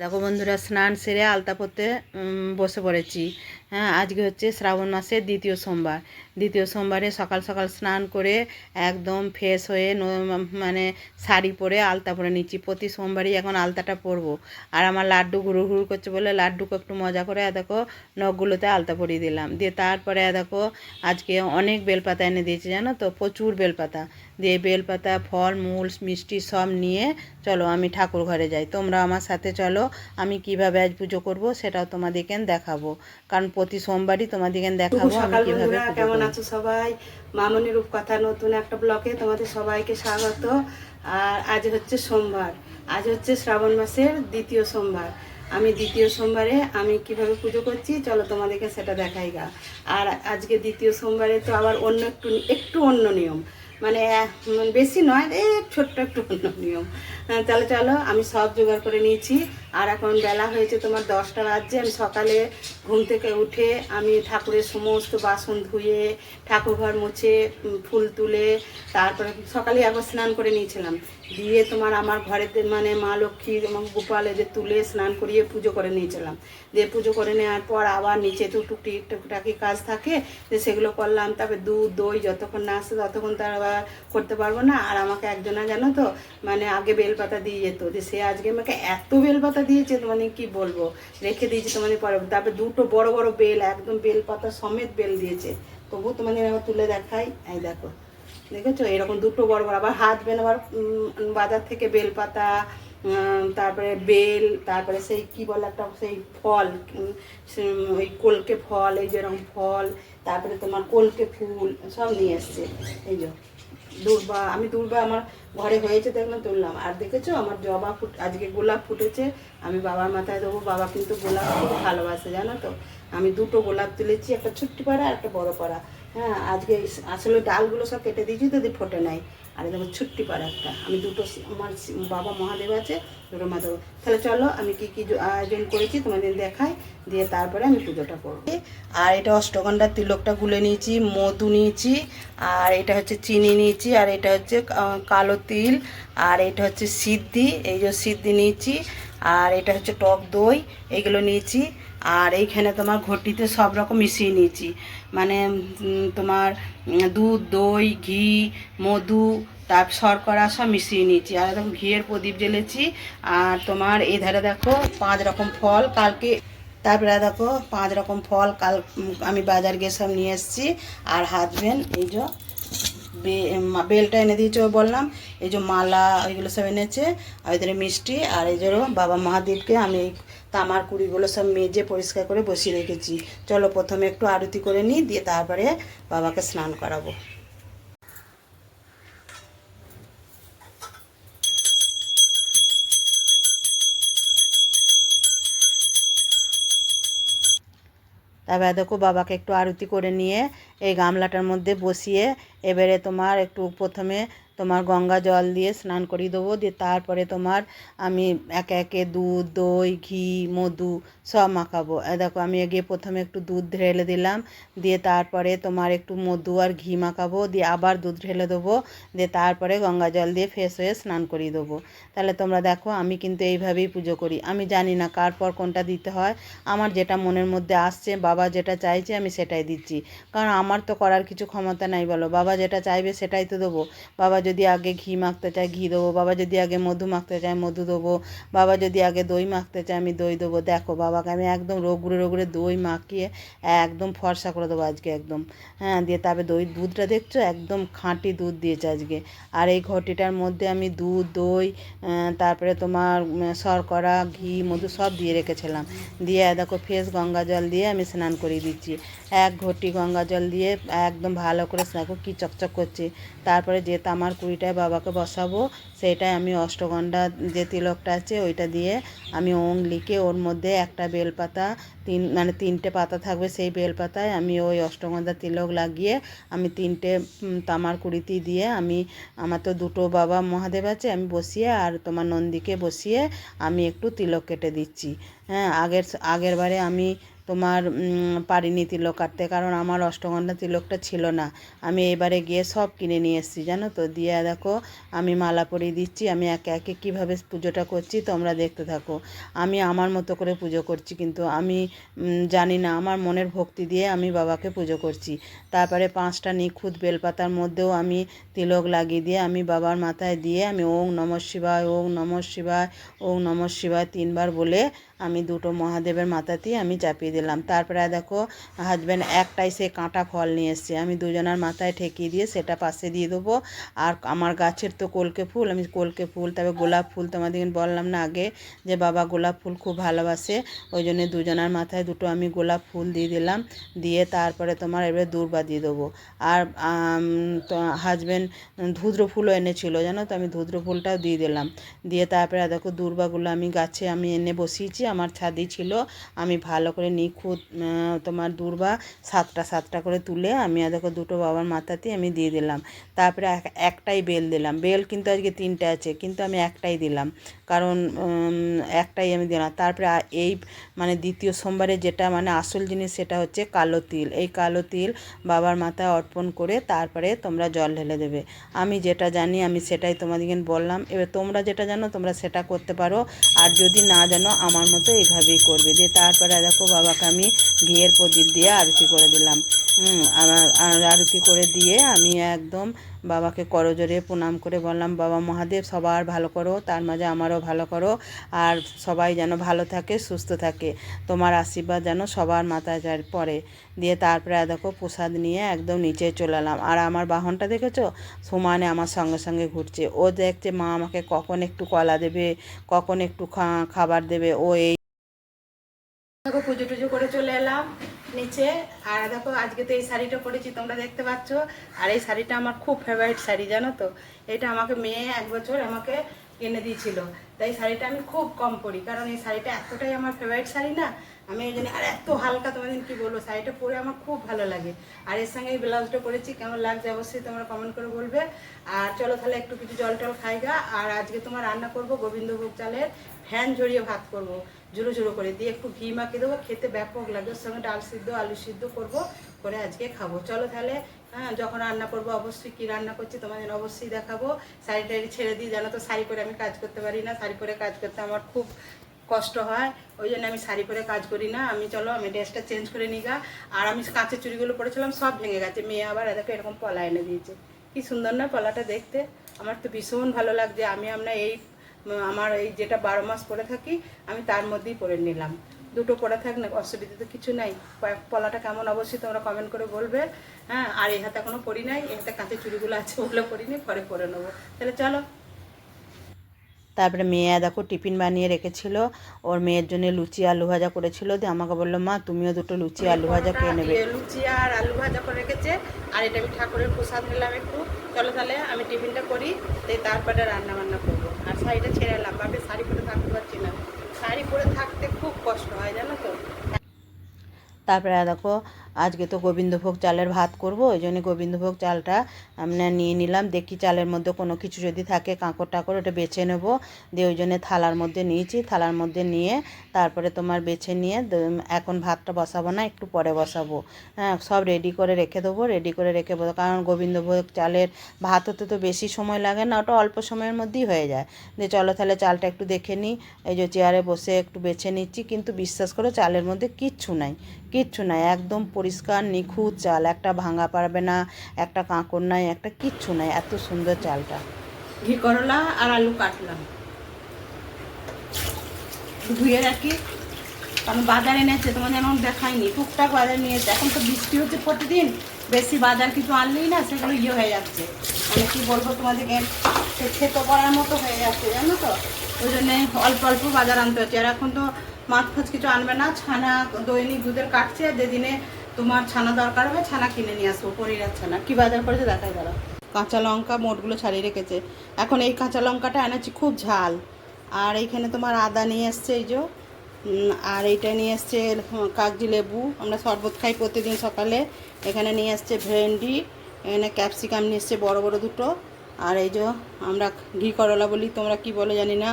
দেখো বন্ধুরা, স্নান সেরে আলতা পরতে বসে পড়েছি। হ্যাঁ, আজকে হচ্ছে শ্রাবণ মাসের দ্বিতীয় সোমবার। দ্বিতীয় সোমবারে সকাল সকাল স্নান করে একদম ফ্রেশ হয়ে মানে শাড়ি পরে আলতা পরে নিচ্ছি। প্রতি সোমবারই এখন আলতাটা পরবো। আর আমার লাড্ডু ঘুরু ঘুরু করছে বলে লাড্ডুকে একটু মজা করে দেখো নখগুলোতে আলতা পরিয়ে দিলাম। দিয়ে তারপরে দেখো আজকে অনেক বেলপাতা এনে দিয়েছি, জানো তো, প্রচুর বেলপাতা। দিয়ে বেলপাতা, ফল মূল মিষ্টি সব নিয়ে চলো আমি ঠাকুর ঘরে যাই। তোমরা আমার সাথে চলো, আমি কিভাবে আজ পুজো করব সেটাও তোমাদেরকে দেখাবো। কারণ প্রতি সোমবারই তোমাদেরকে দেখাবো আমি কিভাবে পুজো কেমন করি। আছো সবাই? মামনি রূপকথা নতুন একটা ব্লকে তোমাদের সবাইকে স্বাগত। আর আজ হচ্ছে সোমবার, আজ হচ্ছে শ্রাবণ মাসের দ্বিতীয় সোমবার। আমি দ্বিতীয় সোমবারে আমি কিভাবে পুজো করছি চলো তোমাদেরকে সেটা দেখাই গা। আর আজকে দ্বিতীয় সোমবারে তো আবার অন্য একটু একটু অন্য নিয়ম, মানে বেশি নয়, ছোট্ট একটু অন্য নিয়ম। তাহলে চলো, আমি সব জোগাড় করে নিয়েছি। আর এখন বেলা হয়েছে তোমার 10টা বাজছে। আমি সকালে ঘুম থেকে উঠে আমি ঠাকুরের সমস্ত বাসন ধুয়ে ঠাকুর ঘর মুছে ফুল তুলে তারপরে সকালে একবার স্নান করে নিয়েছিলাম। দিয়ে তোমার আমার ঘরেতে মানে মা লক্ষ্মী এবং গোপাল এদের তুলে স্নান করিয়ে পুজো করে নিয়েছিলাম। দিয়ে পুজো করে নেওয়ার পর আবার নিচে তো টুকটাকি কাজ থাকে, যে সেগুলো করলাম। তারপরে দুধ দই যতক্ষণ না আসে ততক্ষণ তার আবার করতে পারবো না। আর আমাকে একজনা জানো তো, মানে আগে বেলপাতা দিয়ে যেত, যে সে আজকে আমাকে এত বেলপাতা দিয়েছে মানে কি বলবো, রেখে দিয়েছে তোমাদের পরে। তারপরে দুটো বড় বড় বেল, একদম বেলপাতা সমেত বেল দিয়েছে। তবু তোমাদের আবার তুলে দেখাই, এই দেখো, দেখেছো, এরকম দুটো বড় বড়। আবার হাত বেন আবার বাজার থেকে বেলপাতা, তারপরে বেল, তারপরে সেই কি বলে একটা সেই ফল, ওই কলকে ফল, এই যেরকম ফল, তারপরে তোমার কলকে ফুল সব নিয়ে এসছে। এই যে দূর্বা, আমি দূর্বা আমার ঘরে হয়েছে দেখলাম তুললাম। আর দেখেছো আমার জবা আজকে গোলাপ ফুটেছে, আমি বাবার মাথায় দেবো। বাবা কিন্তু গোলাপ খুব ভালোবাসে, জানো তো। আমি দুটো গোলাপ তুলেছি, একটা ছোট্ট পাড়া আর একটা বড় পাড়া। হ্যাঁ, আজকে আসলে ডালগুলো সব কেটে দিয়েছি তো ফোটে নাই। আর দেখো ছুট্টি পাড়া একটা, আমি দুটো, আমার বাবা মহাদেব আছে, দুটো মা দেবো। তাহলে চলো আমি কি কি আয়োজন করেছি তোমাদের দেখাই, দিয়ে তারপরে আমি পুজোটা করবো। আর এটা অষ্টগন্ধার তিলকটা গুলে নিয়েছি, মধু নিয়েছি, আর এটা হচ্ছে চিনি নিয়েছি, আর এটা হচ্ছে কালো তিল, আর এটা হচ্ছে সিদ্ধি, এই যে সিদ্ধি নিয়েছি, আর এটা হচ্ছে টক দই, এইগুলো নিয়েছি। আর এইখানে তোমার ঘটিতে সব রকম মিশিয়ে নিয়েছি, মানে তোমার দুধ দই ঘি মধু তার শর্করা সব মিশিয়ে নিয়েছি। আর একদম ঘিয়ের প্রদীপ জ্বেলেছি। আর তোমার এই ধারে দেখো 5 রকম ফল কালকে, তারপরে দেখো 5 রকম ফল কাল আমি বাজার গিয়ে সব নিয়ে এসেছি। আর হাত বেন, এই যে বেলটা এনে দিয়েছে বললাম, এই যে মালা ওইগুলো সব এনেছে, আর ওইধারে মিষ্টি। আর এই যে বাবা মহাদেবকে আমি এই তামার কুড়িগুলো সব মেজে পরিষ্কার করে বসিয়ে রেখেছি। চলো প্রথমে একটু আরতি করে নিই, দিয়ে তারপরে বাবাকে স্নান করাবো। তারপরে দেখো বাবাকে একটু আরতি করে নিয়ে এই গামলাটার মধ্যে বসিয়ে এবারে তোমার একটু প্রথমে তোমার গঙ্গা জল দিয়ে স্নান করিয়ে দেবো। দিয়ে তারপরে তোমার আমি একে একে দুধ দই ঘি মধু সব মাখাবো। দেখো আমি গিয়ে প্রথমে একটু দুধ ঢেলে দিলাম, দিয়ে তারপরে তোমার একটু মধু আর ঘি মাখাবো, দিয়ে আবার দুধ ঢেলে দেবো, দিয়ে তারপরে গঙ্গা জল দিয়ে ফ্রেশ হয়ে স্নান করিয়ে দেবো। তাহলে তোমরা দেখো আমি কিন্তু এইভাবেই পুজো করি। আমি জানি না কার পর কোনটা দিতে হয়, আমার যেটা মনের মধ্যে আসছে, বাবা যেটা চাইছে আমি সেটাই দিচ্ছি। কারণ আমার তো করার কিছু ক্ষমতা নাই, বলো। বাবা যেটা চাইবে সেটাই তো দেবো। বাবা যদি আগে ঘি মাখতে চায় ঘি দেবো, বাবা যদি আগে মধু মাখতে চায় মধু দেবো, বাবা যদি আগে দই মাখতে চায় আমি দই দেবো। দেখো বাবাকে আমি একদম রোগড়ে রোগড়ে দই মাখিয়ে একদম ফর্সা করে দেবো আজকে একদম। হ্যাঁ, দিয়ে তারপরে দুধটা দেখছো একদম খাঁটি দুধ দিয়েছে আজকে। আর এই ঘটিটার মধ্যে আমি দুধ দই তারপরে তোমার শর্করা ঘি মধু সব দিয়ে রেখেছিলাম। দিয়ে দেখো ফ্রেশ গঙ্গা জল দিয়ে আমি স্নান করিয়ে দিচ্ছি। এক ঘটি গঙ্গা জল দিয়ে একদম ভালো করে দেখো কী চকচক করছে। তারপরে যে তামার কুড়িটায় বাবাকে বসাবো সেইটাই আমি অষ্টগন্ধা যে তিলকটা আছে ওইটা দিয়ে আমি ওং লিখে ওর মধ্যে একটা বেলপাতা মানে 3টে পাতা থাকবে, সেই বেলপাতায় আমি ওই অষ্টগন্ধা তিলক লাগিয়ে আমি 3টে তামার কুড়িটি দিয়ে আমি, আমার তো দুটো বাবা মহাদেব আছে, আমি বসিয়ে আর তোমার নন্দীকে বসিয়ে আমি একটু তিলক কেটে দিচ্ছি। হ্যাঁ, আগের বারে আমি তোমার পারিনি তিলক কাটতে, কারণ আমার অষ্টগন্ধা তিলকটা ছিল না। আমি এবারে গিয়ে সব কিনে নিয়ে এসেছি জানো তো। দিয়ে দেখো আমি মালা পরিয়ে দিচ্ছি। আমি একে একে কীভাবে পুজোটা করছি তোমরা দেখতে থাকো। আমি আমার মতো করে পুজো করছি, কিন্তু আমি জানি না, আমার মনের ভক্তি দিয়ে আমি বাবাকে পুজো করছি। তারপরে 5টা নিখুঁত বেলপাতার মধ্যেও আমি তিলক লাগিয়ে দিয়ে আমি বাবার মাথায় দিয়ে আমি ওং নমঃ শিবায়, ওং নমঃ শিবায়, ওং নমঃ শিবায় 3বার বলে আমি দুটো মহাদেবের মাথাতেই আমি চাপিয়ে দিলাম। তারপরে দেখো হাজব্যান্ড একটাই সে কাঁটা ফল নিয়ে এসছে, আমি দুজনার মাথায় ঠেকিয়ে দিয়ে সেটা পাশে দিয়ে দেবো। আর আমার গাছের তো কলকে ফুল, আমি কলকে ফুল, তবে গোলাপ ফুল তোমাদের বললাম না আগে যে বাবা গোলাপ ফুল খুব ভালোবাসে, ওই জন্য দুজনার মাথায় দুটো আমি গোলাপ ফুল দিয়ে দিলাম। দিয়ে তারপরে তোমার এবারে দূর্বা দিয়ে দেবো। আর তো হাজব্যান্ড ধুদ্র ফুলও এনেছিল জানো তো, আমি ধুদ্র ফুলটাও দিয়ে দিলাম। দিয়ে তারপরে দেখো দূর্বাগুলো আমি গাছে আমি এনে বসিয়েছি, আমার ছাদই ছিল। আমি ভালো করে নিখুঁত তোমার দূর্বা 7টা করে তুলে আমি দেখো দুটো বাবার মাথাতেই আমি দিয়ে দিলাম। তারপরে একটাই বেল দিলাম। বেল কিন্তু আজকে 3টে আছে, কিন্তু আমি একটাই দিলাম, কারণ একটাই আমি দিলাম। তারপরে এই মানে দ্বিতীয় সোমবারে যেটা মানে আসল জিনিস সেটা হচ্ছে কালো তিল। এই কালো তিল বাবার মাথায় অর্পণ করে তারপরে তোমরা জল ঢেলে দেবে। আমি যেটা জানি আমি সেটাই তোমাদেরকে বললাম। এবার তোমরা যেটা জানো তোমরা সেটা করতে পারো, আর যদি না জানো আমার মতো এইভাবেই করবে। দিয়ে তারপরে দেখো বাবাকে আমি ঘিয়ের প্রদীপ দিয়ে আরতি করে দিলাম। আরতি করে দিয়ে আমি একদম বাবাকে করজোড়ে প্রণাম করে বললাম, বাবা মহাদেব সবার ভালো করো, তার মাঝে আমারও ভালো করো, আর সবাই যেন ভালো থাকে সুস্থ থাকে, তোমার আশীর্বাদ যেন সবার মাথায় পড়ে। দিয়ে তারপরে দেখো প্রসাদ নিয়ে একদম নিচে চলে এলাম। আর আমার বাহনটা দেখেছো সমানে আমার সঙ্গে সঙ্গে ঘুরছে। ও দেখছে মা আমাকে কখন একটু কলা দেবে, কখন একটু খাবার দেবে। ও এই দেখো পুজো টুজো করে চলে এলাম নিচে। আর দেখো আজকে তো এই শাড়িটা পরেছি তোমরা দেখতে পাচ্ছ। আর এই শাড়িটা আমার খুব ফেভারিট শাড়ি জানো তো। এটা আমাকে মেয়ে 1 বছর আমাকে কিনে দিয়েছিল, তাই শাড়িটা আমি খুব কম পরি, কারণ এই শাড়িটা এতটাই আমার ফেভারিট শাড়ি না, আমি এই জন্য। আর এত হালকা, তোমাদের কি বলবো, শাড়িটা পরে আমার খুব ভালো লাগে। আর এর সঙ্গে এই ব্লাউজটা পরেছি, কেমন লাগছে অবশ্যই তোমরা কমেন্ট করে বলবে। আর চলো তাহলে একটু কিছু জল টল খাইগা। আর আজকে তোমার রান্না করব গোবিন্দভোগ চালের ফ্যান ঝরিয়ে ভাত করব, ঝুড়ো ঝুড়ো করে দিয়ে একটু ঘি মাখিয়ে দেবো, খেতে ব্যাপক লাগে। ওর সঙ্গে ডাল সিদ্ধ আলু সিদ্ধ করব, করে আজকে খাবো। চলো তাহলে যখন রান্না করবো অবশ্যই কী রান্না করছি তোমাদের অবশ্যই দেখাবো। শাড়ি টাড়ি ছেড়ে দিই, জানো তো শাড়ি পরে আমি কাজ করতে পারি না, শাড়ি পরে কাজ করতে আমার খুব কষ্ট হয়, ওই জন্য আমি শাড়ি পরে কাজ করি না। চলো আমি ড্রেসটা চেঞ্জ করে নিগা। আর আমি কাঁচের চুড়িগুলো পরেছিলাম সব ভেঙে গেছে, মেয়ে আবার এদেরকে এরকম পলা এনে দিয়েছে। কি সুন্দর না পলাটা দেখতে, আমার তো ভীষণ ভালো লাগছে। আমরা আমার এই যেটা 12 মাস পরে থাকি আমি তার মধ্যেই পরে নিলাম। দুটো পরে থাক না, অসুবিধা তো কিছু নাই। পলাটা কেমন অবশ্যই তোমরা কমেন্ট করে বলবে। আর এই হাতে এখনো পরি নাই, এই হাতে কাঁচের চুড়িগুলো আছে ওগুলো পরিনি, পরে পরে নেবো। তাহলে চলো। তারপরে মেয়ে দেখো টিফিন বানিয়ে রেখেছিল, ওর মেয়ের জন্য লুচি আলু ভাজা করেছিল। দিয়ে আমাকে বললো মা তুমিও দুটো লুচি আলু ভাজা খেয়ে নেবে। লুচি আর আলু ভাজা করে রেখেছে, আর এটা আমি ঠাকুরের প্রসাদ নিলাম একটু। চলো তাহলে আমি টিফিনটা করি, তারপরে রান্না বান্না করবো। আর শাড়িটা ছেড়ে এলাম, ভাবে শাড়ি পরে থাকতে পারছি না, শাড়ি পরে থাকতে খুব কষ্ট হয় জানো তো। তারপরে দেখো আজকে তো গোবিন্দভোগ চালের ভাত করব, ওই জন্য গোবিন্দভোগ চালটা আমরা নিয়ে নিলাম। দেখি চালের মধ্যে কোনো কিছু যদি থাকে কাঁকড় টাকড় ওটা বেছে নেবো। দিয়ে ওই জন্য থালার মধ্যে নিয়েছি, থালার মধ্যে নিয়ে তারপরে তোমার বেছে নিয়ে এখন ভাতটা বসাবো না, একটু পরে বসাবো। সব রেডি করে রেখে দেবো, রেডি করে রেখে দেবো, কারণ গোবিন্দভোগ চালের ভাত হতে তো বেশি সময় লাগে না, ওটা অল্প সময়ের মধ্যেই হয়ে যায়। দিয়ে চলো তাহলে চালটা একটু দেখে নিই। এই যে চেয়ারে বসে একটু বেছে নিচ্ছি, কিন্তু বিশ্বাস করো চালের মধ্যে কিচ্ছু নাই, কিচ্ছু নাই, একদম পরিষ্কার নিখুঁত চাল, একটা ভাঙা পারবে না, একটা কাঁকড় নাই, একটা কিচ্ছু নাই, এত সুন্দর চালটা। ঘি করলা আর আলু কাটলাম, ধুয়ে রাখি, কারণ বাজারে এনেছে তোমাদের এমন দেখায়নি, টুকটাক বাজার নিয়েছে। এখন তো বৃষ্টি হচ্ছে প্রতিদিন, বেশি বাজার কিছু আনলেই না সেগুলো হয়ে যাচ্ছে, মানে কী বলবো তোমাদেরকে, খেতে করার মতো হয়ে যাচ্ছে জানো তো। ওই জন্যে অল্প অল্প বাজার আনতে হচ্ছে। আর এখন তো মাছ ফাছ কিছু আনবে না, ছানা দৈনিক দুধের কাটছে, যেদিনে তোমার ছানা দরকার হবে ছানা কিনে নিয়ে আসবো, পনিরের ছানা। কী বাজার করেছে দেখাই দাঁড়া। কাঁচা লঙ্কা মোটগুলো ছাড়িয়ে রেখেছে, এখন এই কাঁচা লঙ্কাটা এনেছি খুব ঝাল। আর এইখানে তোমার আদা নিয়ে এসছে এই যে, আর এইটা নিয়ে এসছে কাগজি লেবু, আমরা শরবত খাই প্রতিদিন সকালে। এখানে নিয়ে এসছে ভেন্ডি, এখানে ক্যাপসিকাম নিয়ে এসছে বড়ো বড়ো দুটো, আর এই যে আমরা ঘি করলা বলি, তোমরা কি বলো জানি না।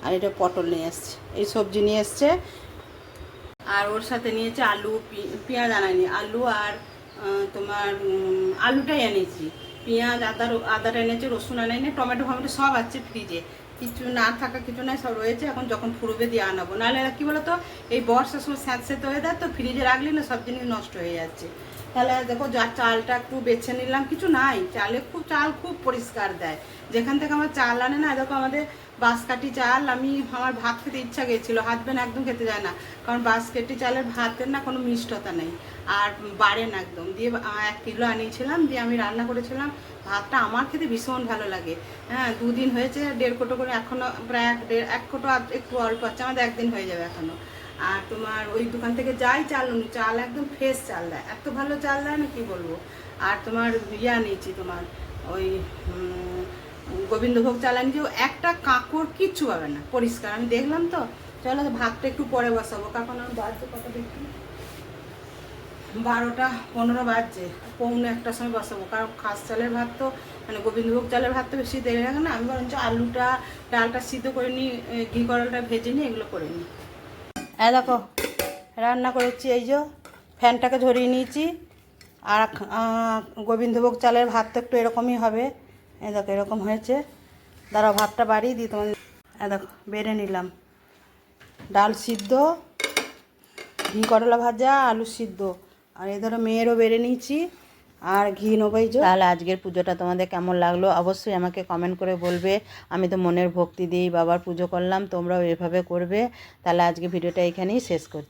আর এটা পটল নিয়ে এসছে, এই সবজি নিয়ে এসছে। আর ওর সাথে নিয়েছি আলু, পেঁয়াজ আনাইনি, আলু আর তোমার আলুটাই এনেছি, পেঁয়াজ আদাটা এনেছি, রসুন আনাইনি, টমেটো ফমেটো সব আছে ফ্রিজে, কিছু না থাকা কিছু নাই, সব রয়েছে। এখন যখন ফুরবে দিয়ে আনাবো, নাহলে কী বলো তো এই বর্ষার সময় স্যাঁতস্যাঁতে হয়ে যায় তো, ফ্রিজে রাখলে না সব জিনিস নষ্ট হয়ে যাচ্ছে। তাহলে দেখো যা চালটা একটু বেছে নিলাম, কিছু নাই চালে, চাল খুব পরিষ্কার দেয় যেখান থেকে আমার চাল আনে না। দেখো আমাদের বাঁশকাঠি চাল, আমার ভাত খেতে ইচ্ছা গেছিলো, হাজবেন্ড একদম খেতে যায় না, কারণ বাঁশকাঠি চালের ভাতের না কোনো মিষ্টতা নেই আর বাড়ে না একদম। দিয়ে 1 কিলো আনিয়েছিলাম, দিয়ে আমি রান্না করেছিলাম, ভাতটা আমার খেতে ভীষণ ভালো লাগে। হ্যাঁ, 2 দিন হয়েছে, 1.5 কোটো করে, এখনও প্রায় 1 কোটো একটু অল্প আছে, আমাদের 1 দিন হয়ে যাবে এখনও। আর তোমার ওই দোকান থেকে যাই চাল উনি, চাল একদম ফ্রেশ চাল দেয়, এত ভালো চাল দেয় না কি বলবো। আর তোমার নিয়েছি তোমার ওই গোবিন্দভোগ চাল আনিয়েছি, একটা কাঁকড় কিচ্ছু পাবে না, পরিষ্কার। আমি দেখলাম তো, চলো ভাতটা একটু পরে বসাবো, কারণ আমি বাজছে কত দেখি, 12টা 15 বাজছে, 1:45টার সময় বসাবো, কারণ খাস চালের ভাত তো মানে গোবিন্দভোগ চালের ভাত তো বেশি দেরি লাগে না। আমি বরঞ্চ আলুটা ডালটা সিদ্ধ করে নিই, ঘি কড়ালটা ভেজে নিই, এগুলো করে নিই। দেখো রান্না করেছি, এই যে ফ্যানটাকে ধরিয়ে নিয়েছি। আর গোবিন্দভোগ চালের ভাত তো একটু এরকমই হবে, এই দেখো এরকম হয়েছে। দাঁড়াও ভাতটা বাড়িয়ে দিই তোমাদের, দেখো বেড়ে নিলাম, ডাল সিদ্ধ, ঘি করলা ভাজা, আলু সিদ্ধ, আর এই ধরো মেয়েরও বেড়ে নিয়েছি, আর ঘি নেবো। তাহলে আজকের পুজোটা তোমাদের কেমন লাগলো অবশ্যই আমাকে কমেন্ট করে বলবে। আমি তো মনের ভক্তি দিয়েই বাবার পুজো করলাম, তোমরাও এভাবে করবে। তাহলে আজকে ভিডিওটা এখানেই শেষ করছি।